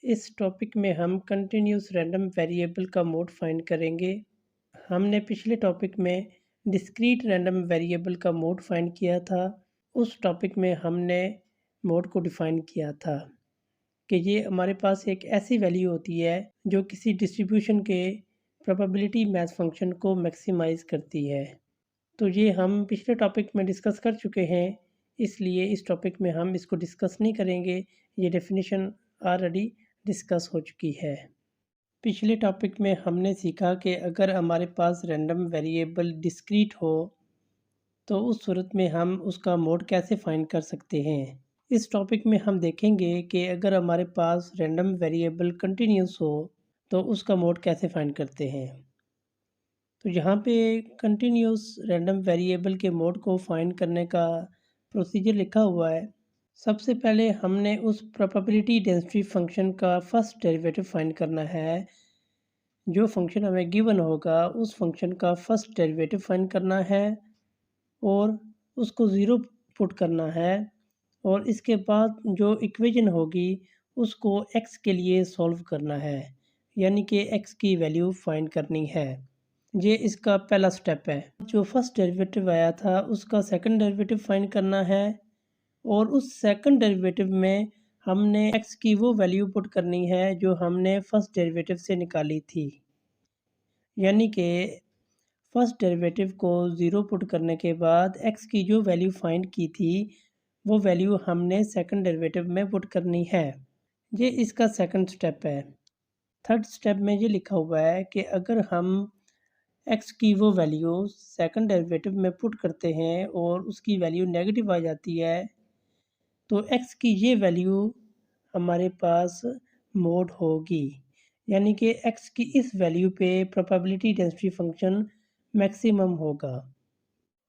इस टॉपिक में हम कंटिन्यूस रैंडम वेरिएबल का मोड फाइंड करेंगे। हमने पिछले टॉपिक में डिस्क्रीट रैंडम वेरिएबल का मोड फाइंड किया था। उस टॉपिक में हमने मोड को डिफ़ाइन किया था कि ये हमारे पास एक ऐसी वैल्यू होती है जो किसी डिस्ट्रीब्यूशन के प्रोबेबिलिटी मैथ फंक्शन को मैक्सिमाइज़ करती है। तो ये हम पिछले टॉपिक में डिस्कस कर चुके हैं, इसलिए इस टॉपिक में हम इसको डिस्कस नहीं करेंगे। ये डेफिनेशन ऑलरेडी डिस्कस हो चुकी है। पिछले टॉपिक में हमने सीखा कि अगर हमारे पास रैंडम वेरिएबल डिस्क्रीट हो तो उस सूरत में हम उसका मोड कैसे फाइंड कर सकते हैं। इस टॉपिक में हम देखेंगे कि अगर हमारे पास रैंडम वेरिएबल कंटिन्यूस हो तो उसका मोड कैसे फाइंड करते हैं। तो यहाँ पे कंटिन्यूस रैंडम वेरिएबल के मोड को फाइंड करने का प्रोसीजर लिखा हुआ है। सबसे पहले हमने उस प्रोबेबिलिटी डेंसिटी फंक्शन का फर्स्ट डेरिवेटिव फाइंड करना है। जो फंक्शन हमें गिवन होगा उस फंक्शन का फर्स्ट डेरिवेटिव फाइंड करना है और उसको ज़ीरो पुट करना है और इसके बाद जो इक्वेशन होगी उसको x के लिए सॉल्व करना है, यानी कि x की वैल्यू फाइंड करनी है। ये इसका पहला स्टेप है। जो फर्स्ट डेरिवेटिव आया था उसका सेकंड डेरिवेटिव फाइंड करना है और उस सेकंड डेरिवेटिव में हमने x की वो वैल्यू पुट करनी है जो हमने फर्स्ट डेरिवेटिव से निकाली थी, यानी कि फर्स्ट डेरिवेटिव को ज़ीरो पुट करने के बाद x की जो वैल्यू फाइंड की थी वो वैल्यू हमने सेकंड डेरिवेटिव में पुट करनी है। ये इसका सेकंड स्टेप है। थर्ड स्टेप में ये लिखा हुआ है कि अगर हम x की वो वैल्यू सेकंड डेरिवेटिव में पुट करते हैं और उसकी वैल्यू नेगेटिव आ जाती है तो x की ये वैल्यू हमारे पास मोड होगी, यानी कि x की इस वैल्यू पे प्रोबेबिलिटी डेंसिटी फंक्शन मैक्सिमम होगा।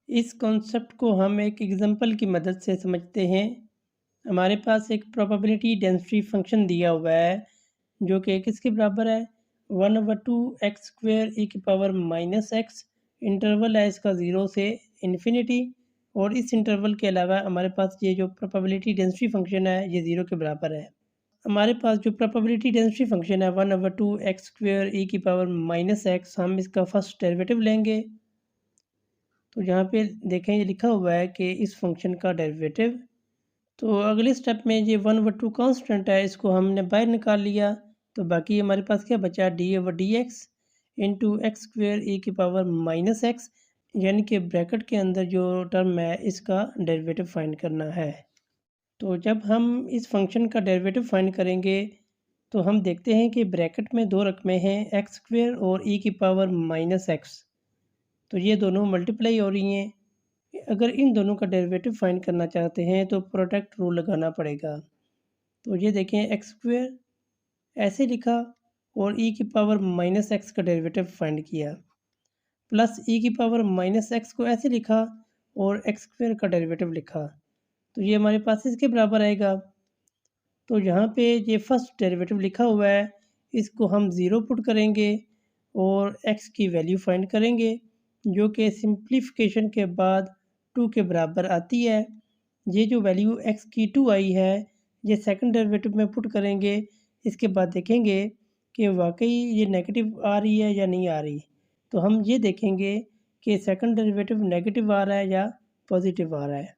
इस कॉन्सेप्ट को हम एक एग्जांपल की मदद से समझते हैं। हमारे पास एक प्रोबेबिलिटी डेंसिटी फंक्शन दिया हुआ है जो कि किसके बराबर है 1/2 एक्स स्क्वेयर ई की पावर माइनस एक्स। इंटरवल है इसका 0 से इन्फिनिटी और इस इंटरवल के अलावा हमारे पास ये जो प्रोबेबिलिटी डेंसिटी फंक्शन है ये 0 के बराबर है। हमारे पास जो प्रोबेबिलिटी डेंसिटी फंक्शन है 1/2 एक्स स्क्वेयर ई की पावर माइनस एक्स, हम इसका फर्स्ट डेरिवेटिव लेंगे। तो यहाँ पे देखें ये लिखा हुआ है कि इस फंक्शन का डेरिवेटिव, तो अगले स्टेप में ये 1/2 कांस्टेंट है इसको हमने बाहर निकाल लिया, तो बाकी हमारे पास क्या बचा d/dx into x square E की पावर माइनस एक्स, यानी कि ब्रैकेट के अंदर जो टर्म है इसका डेरिवेटिव फाइंड करना है। तो जब हम इस फंक्शन का डेरिवेटिव फाइंड करेंगे तो हम देखते हैं कि ब्रैकेट में दो रकमें हैं एक्स स्क्वेयर और ई की पावर माइनस एक्स, तो ये दोनों मल्टीप्लाई हो रही हैं। अगर इन दोनों का डेरिवेटिव फाइंड करना चाहते हैं तो प्रोडक्ट रूल लगाना पड़ेगा। तो ये देखें एक्स स्क्वेयर ऐसे लिखा और ई की पावर माइनस एक्स का डेरिवेटिव फाइंड किया, प्लस ई की पावर माइनस एक्स को ऐसे लिखा और एक्स स्क्वेयर का डेरिवेटिव लिखा, तो ये हमारे पास इसके बराबर आएगा। तो यहाँ पे ये फर्स्ट डेरिवेटिव लिखा हुआ है इसको हम ज़ीरो पुट करेंगे और x की वैल्यू फाइंड करेंगे जो कि सिंप्लीफिकेशन के बाद 2 के बराबर आती है। ये जो वैल्यू x की 2 आई है ये सेकंड डेरिवेटिव में पुट करेंगे। इसके बाद देखेंगे कि वाकई ये नेगेटिव आ रही है या नहीं आ रही, तो हम ये देखेंगे कि सेकंड डेरिवेटिव नेगेटिव आ रहा है या पॉजिटिव आ रहा है।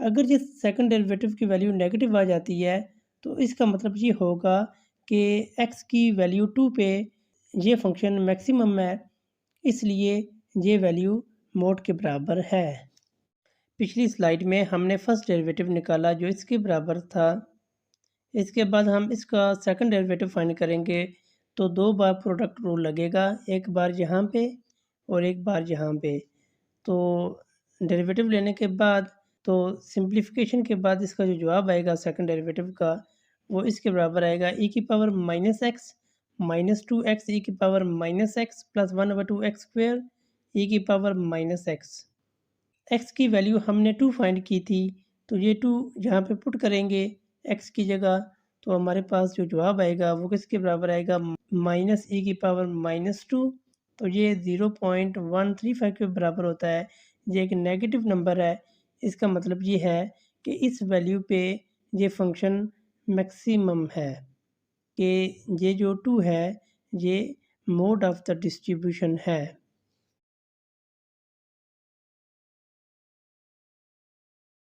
अगर ये सेकंड डेरिवेटिव की वैल्यू नेगेटिव आ जाती है तो इसका मतलब ये होगा कि x की वैल्यू 2 पे ये फंक्शन मैक्सिमम है, इसलिए ये वैल्यू मोड के बराबर है। पिछली स्लाइड में हमने फर्स्ट डेरिवेटिव निकाला जो इसके बराबर था। इसके बाद हम इसका सेकंड डेरिवेटिव फाइंड करेंगे, तो दो बार प्रोडक्ट रूल लगेगा, एक बार यहाँ पे और एक बार यहाँ पे। तो डेरिवेटिव लेने के बाद तो सिंप्लीफिकेशन के बाद इसका जो जवाब आएगा सेकंड डेरिवेटिव का वो इसके बराबर आएगा ई की power minus X minus 2x E की power minus X plus 1/2 X square E की पावर माइनस एक्स। एक्स की वैल्यू हमने 2 फाइंड की थी, तो ये 2 यहाँ पे पुट करेंगे एक्स की जगह, तो हमारे पास जो जवाब आएगा वो किसके बराबर आएगा माइनस ई की पावर माइनस 2। तो ये 0.135 के बराबर होता है। ये एक नेगेटिव नंबर है, इसका मतलब ये है कि इस वैल्यू पे ये फंक्शन मैक्सिमम है। कि ये जो 2 है ये मोड ऑफ द डिस्ट्रीब्यूशन है।